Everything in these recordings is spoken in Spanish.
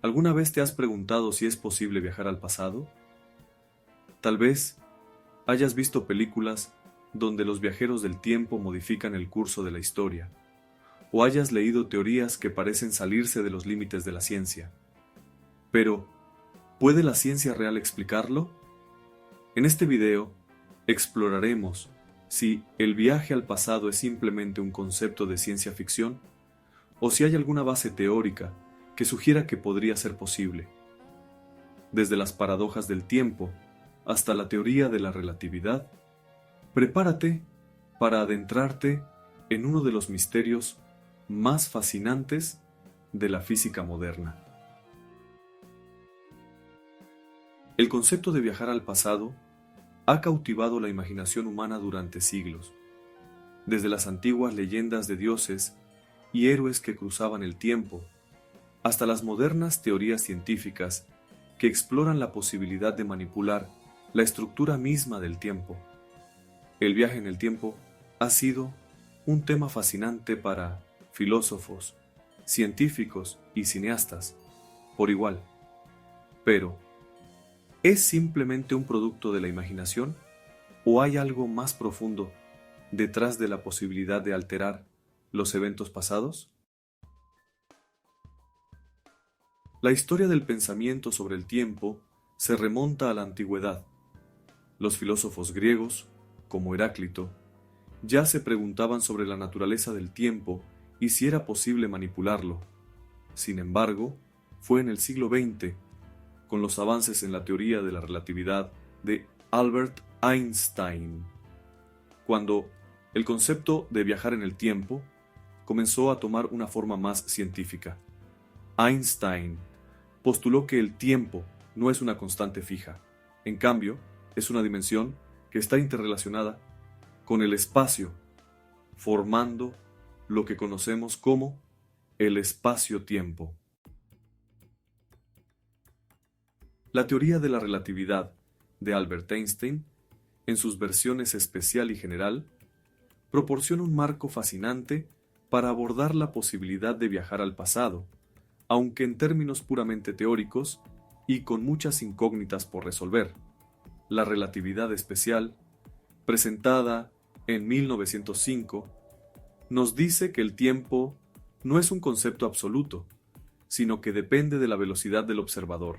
¿Alguna vez te has preguntado si es posible viajar al pasado? Tal vez hayas visto películas donde los viajeros del tiempo modifican el curso de la historia, o hayas leído teorías que parecen salirse de los límites de la ciencia. Pero, ¿puede la ciencia real explicarlo? En este video, exploraremos si el viaje al pasado es simplemente un concepto de ciencia ficción, o si hay alguna base teórica que sugiera que podría ser posible. Desde las paradojas del tiempo hasta la teoría de la relatividad, prepárate para adentrarte en uno de los misterios más fascinantes de la física moderna. El concepto de viajar al pasado ha cautivado la imaginación humana durante siglos, desde las antiguas leyendas de dioses y héroes que cruzaban el tiempo, hasta las modernas teorías científicas que exploran la posibilidad de manipular la estructura misma del tiempo. El viaje en el tiempo ha sido un tema fascinante para filósofos, científicos y cineastas, por igual. Pero, ¿es simplemente un producto de la imaginación o hay algo más profundo detrás de la posibilidad de alterar los eventos pasados? La historia del pensamiento sobre el tiempo se remonta a la antigüedad. Los filósofos griegos, como Heráclito, ya se preguntaban sobre la naturaleza del tiempo y si era posible manipularlo. Sin embargo, fue en el siglo XX, con los avances en la teoría de la relatividad de Albert Einstein, cuando el concepto de viajar en el tiempo comenzó a tomar una forma más científica. Einstein postuló que el tiempo no es una constante fija, en cambio, es una dimensión que está interrelacionada con el espacio, formando lo que conocemos como el espacio-tiempo. La teoría de la relatividad de Albert Einstein, en sus versiones especial y general, proporciona un marco fascinante para abordar la posibilidad de viajar al pasado, aunque en términos puramente teóricos y con muchas incógnitas por resolver. La relatividad especial, presentada en 1905, nos dice que el tiempo no es un concepto absoluto, sino que depende de la velocidad del observador.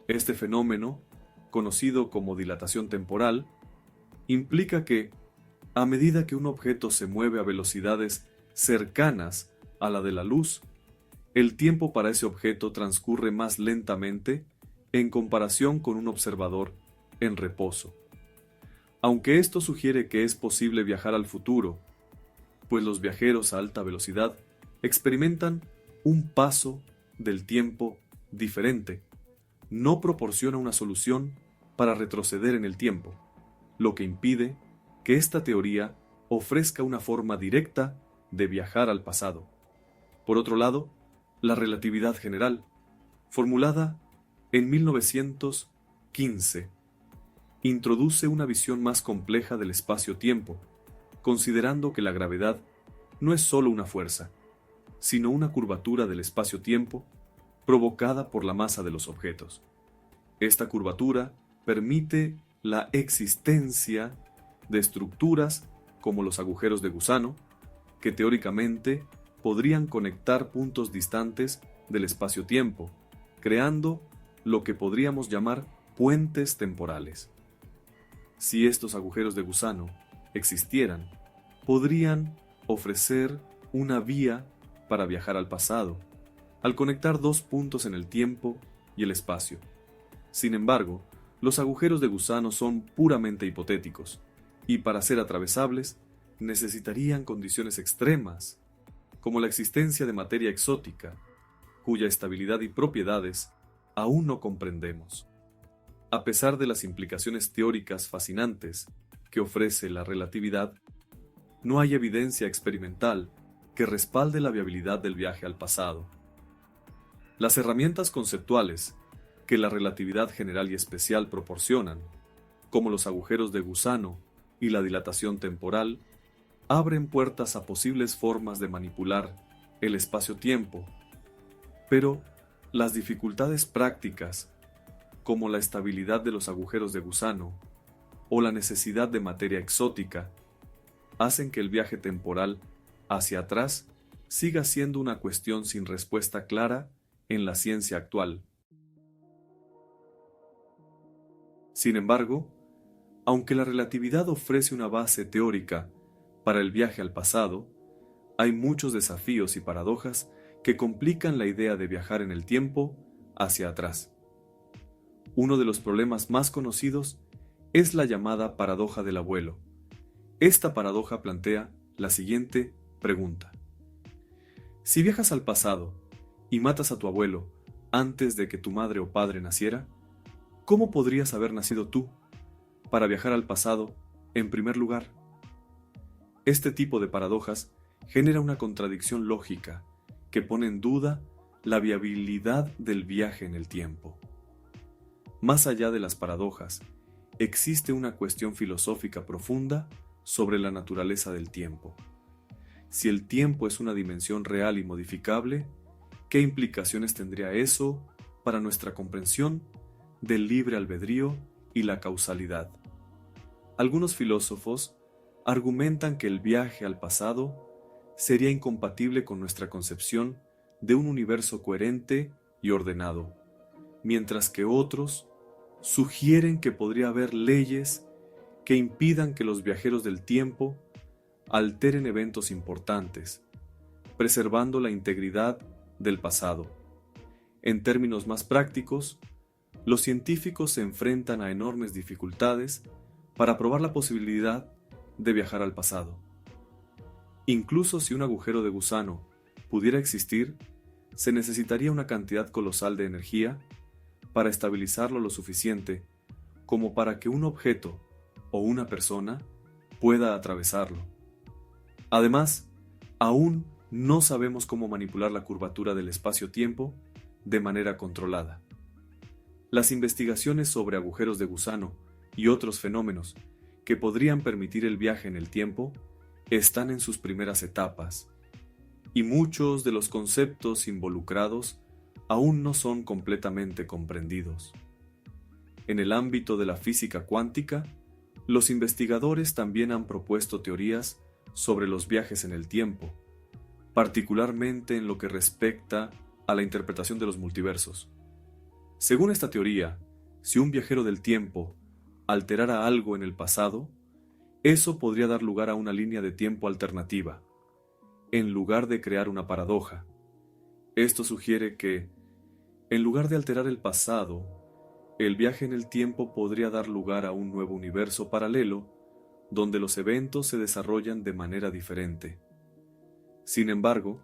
Este fenómeno, conocido como dilatación temporal, implica que, a medida que un objeto se mueve a velocidades cercanas a la de la luz, el tiempo para ese objeto transcurre más lentamente en comparación con un observador en reposo. Aunque esto sugiere que es posible viajar al futuro, pues los viajeros a alta velocidad experimentan un paso del tiempo diferente, no proporciona una solución para retroceder en el tiempo, lo que impide que esta teoría ofrezca una forma directa de viajar al pasado. Por otro lado, la relatividad general, formulada en 1915, introduce una visión más compleja del espacio-tiempo, considerando que la gravedad no es solo una fuerza, sino una curvatura del espacio-tiempo provocada por la masa de los objetos. Esta curvatura permite la existencia de estructuras como los agujeros de gusano, que teóricamente podrían conectar puntos distantes del espacio-tiempo, creando lo que podríamos llamar puentes temporales. Si estos agujeros de gusano existieran, podrían ofrecer una vía para viajar al pasado, al conectar dos puntos en el tiempo y el espacio. Sin embargo, los agujeros de gusano son puramente hipotéticos, y para ser atravesables, necesitarían condiciones extremas, como la existencia de materia exótica, cuya estabilidad y propiedades aún no comprendemos. A pesar de las implicaciones teóricas fascinantes que ofrece la relatividad, no hay evidencia experimental que respalde la viabilidad del viaje al pasado. Las herramientas conceptuales que la relatividad general y especial proporcionan, como los agujeros de gusano y la dilatación temporal, abren puertas a posibles formas de manipular el espacio-tiempo. Pero, Las dificultades prácticas, como la estabilidad de los agujeros de gusano o la necesidad de materia exótica, hacen que el viaje temporal hacia atrás siga siendo una cuestión sin respuesta clara en la ciencia actual. Sin embargo, aunque la relatividad ofrece una base teórica para el viaje al pasado, hay muchos desafíos y paradojas que complican la idea de viajar en el tiempo hacia atrás. Uno de los problemas más conocidos es la llamada paradoja del abuelo. Esta paradoja plantea la siguiente pregunta. Si viajas al pasado y matas a tu abuelo antes de que tu madre o padre naciera, ¿cómo podrías haber nacido tú para viajar al pasado en primer lugar? Este tipo de paradojas genera una contradicción lógica que pone en duda la viabilidad del viaje en el tiempo. Más allá de las paradojas, existe una cuestión filosófica profunda sobre la naturaleza del tiempo. Si el tiempo es una dimensión real y modificable, ¿qué implicaciones tendría eso para nuestra comprensión del libre albedrío y la causalidad? Algunos filósofos argumentan que el viaje al pasado sería incompatible con nuestra concepción de un universo coherente y ordenado, mientras que otros sugieren que podría haber leyes que impidan que los viajeros del tiempo alteren eventos importantes, preservando la integridad del pasado. En términos más prácticos, los científicos se enfrentan a enormes dificultades para probar la posibilidad de viajar al pasado. Incluso si un agujero de gusano pudiera existir, se necesitaría una cantidad colosal de energía para estabilizarlo lo suficiente como para que un objeto o una persona pueda atravesarlo. Además, aún no sabemos cómo manipular la curvatura del espacio-tiempo de manera controlada. Las investigaciones sobre agujeros de gusano y otros fenómenos que podrían permitir el viaje en el tiempo están en sus primeras etapas, y muchos de los conceptos involucrados aún no son completamente comprendidos. En el ámbito de la física cuántica, los investigadores también han propuesto teorías sobre los viajes en el tiempo, particularmente en lo que respecta a la interpretación de los multiversos. Según esta teoría, si un viajero del tiempo alterara algo en el pasado, eso podría dar lugar a una línea de tiempo alternativa, en lugar de crear una paradoja. Esto sugiere que, en lugar de alterar el pasado, el viaje en el tiempo podría dar lugar a un nuevo universo paralelo donde los eventos se desarrollan de manera diferente. Sin embargo,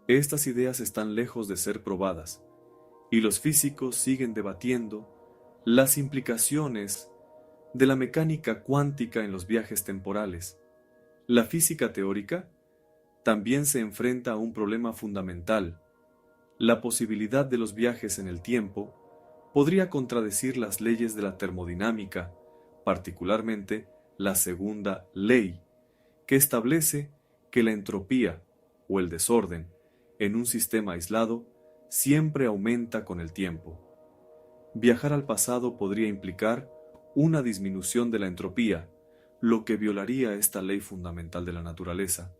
estas ideas están lejos de ser probadas, y los físicos siguen debatiendo las implicaciones de la mecánica cuántica en los viajes temporales. La física teórica también se enfrenta a un problema fundamental. La posibilidad de los viajes en el tiempo podría contradecir las leyes de la termodinámica, particularmente la segunda ley, que establece que la entropía o el desorden en un sistema aislado siempre aumenta con el tiempo. Viajar al pasado podría implicar una disminución de la entropía, lo que violaría esta ley fundamental de la naturaleza.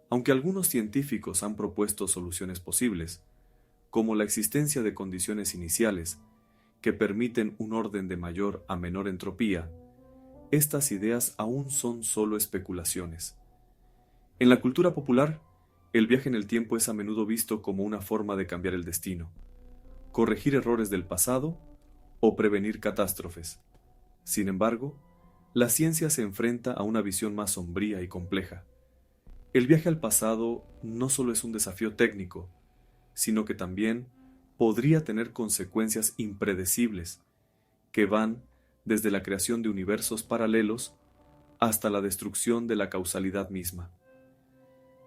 Aunque algunos científicos han propuesto soluciones posibles, como la existencia de condiciones iniciales que permiten un orden de mayor a menor entropía, estas ideas aún son solo especulaciones. En la cultura popular, el viaje en el tiempo es a menudo visto como una forma de cambiar el destino, corregir errores del pasado o prevenir catástrofes. Sin embargo, la ciencia se enfrenta a una visión más sombría y compleja. El viaje al pasado no solo es un desafío técnico, sino que también podría tener consecuencias impredecibles que van desde la creación de universos paralelos hasta la destrucción de la causalidad misma.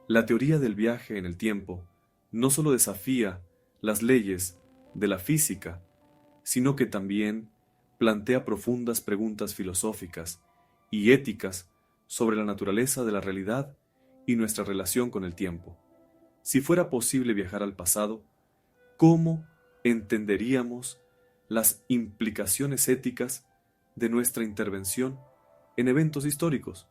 La teoría del viaje en el tiempo no solo desafía las leyes de la física, sino que también plantea profundas preguntas filosóficas y éticas sobre la naturaleza de la realidad y nuestra relación con el tiempo. Si fuera posible viajar al pasado, ¿cómo entenderíamos las implicaciones éticas de nuestra intervención en eventos históricos.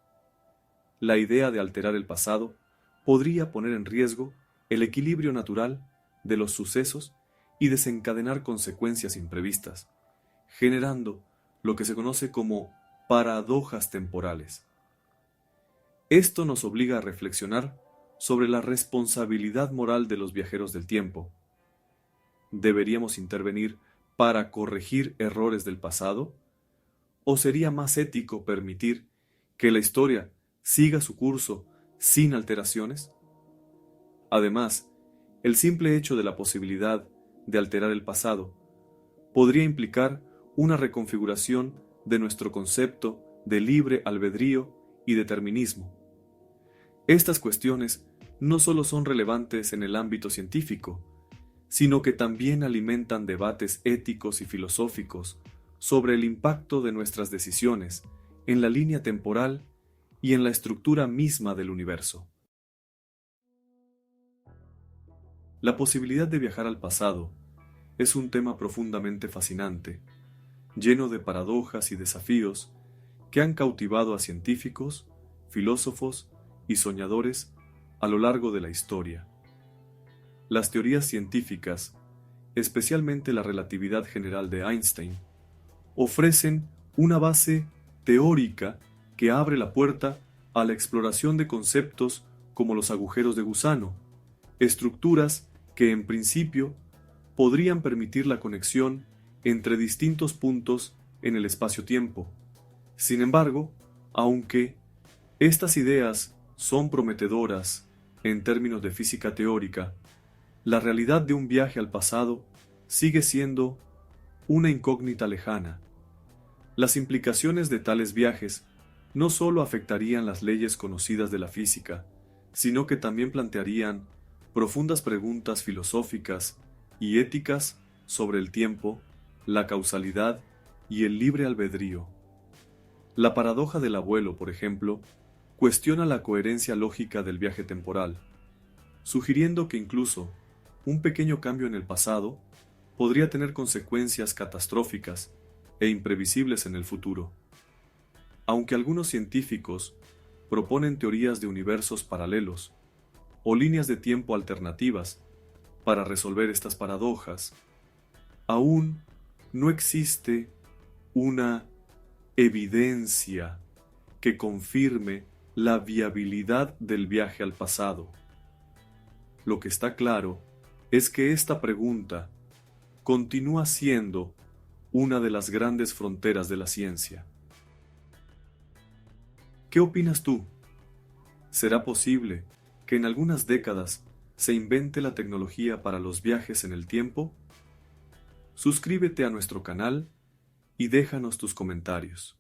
La idea de alterar el pasado podría poner en riesgo el equilibrio natural de los sucesos y desencadenar consecuencias imprevistas, generando lo que se conoce como paradojas temporales. Esto nos obliga a reflexionar sobre la responsabilidad moral de los viajeros del tiempo. ¿Deberíamos intervenir para corregir errores del pasado? ¿O sería más ético permitir que la historia siga su curso sin alteraciones? Además, el simple hecho de la posibilidad de alterar el pasado podría implicar una reconfiguración de nuestro concepto de libre albedrío y determinismo. Estas cuestiones no solo son relevantes en el ámbito científico, sino que también alimentan debates éticos y filosóficos sobre el impacto de nuestras decisiones en la línea temporal y en la estructura misma del universo. La posibilidad de viajar al pasado es un tema profundamente fascinante, lleno de paradojas y desafíos que han cautivado a científicos, filósofos y soñadores a lo largo de la historia. Las teorías científicas, especialmente la relatividad general de Einstein, ofrecen una base teórica que abre la puerta a la exploración de conceptos como los agujeros de gusano, estructuras que en principio podrían permitir la conexión entre distintos puntos en el espacio-tiempo. Sin embargo, aunque estas ideas son prometedoras en términos de física teórica, la realidad de un viaje al pasado sigue siendo una incógnita lejana. Las implicaciones de tales viajes no solo afectarían las leyes conocidas de la física, sino que también plantearían profundas preguntas filosóficas y éticas sobre el tiempo, la causalidad y el libre albedrío. La paradoja del abuelo, por ejemplo, cuestiona la coherencia lógica del viaje temporal, sugiriendo que incluso un pequeño cambio en el pasado podría tener consecuencias catastróficas e imprevisibles en el futuro. Aunque algunos científicos proponen teorías de universos paralelos o líneas de tiempo alternativas para resolver estas paradojas, aún no existe una evidencia que confirme la viabilidad del viaje al pasado. Lo que está claro es que esta pregunta continúa siendo una de las grandes fronteras de la ciencia. ¿Qué opinas tú? ¿Será posible que en algunas décadas se invente la tecnología para los viajes en el tiempo? Suscríbete a nuestro canal y déjanos tus comentarios.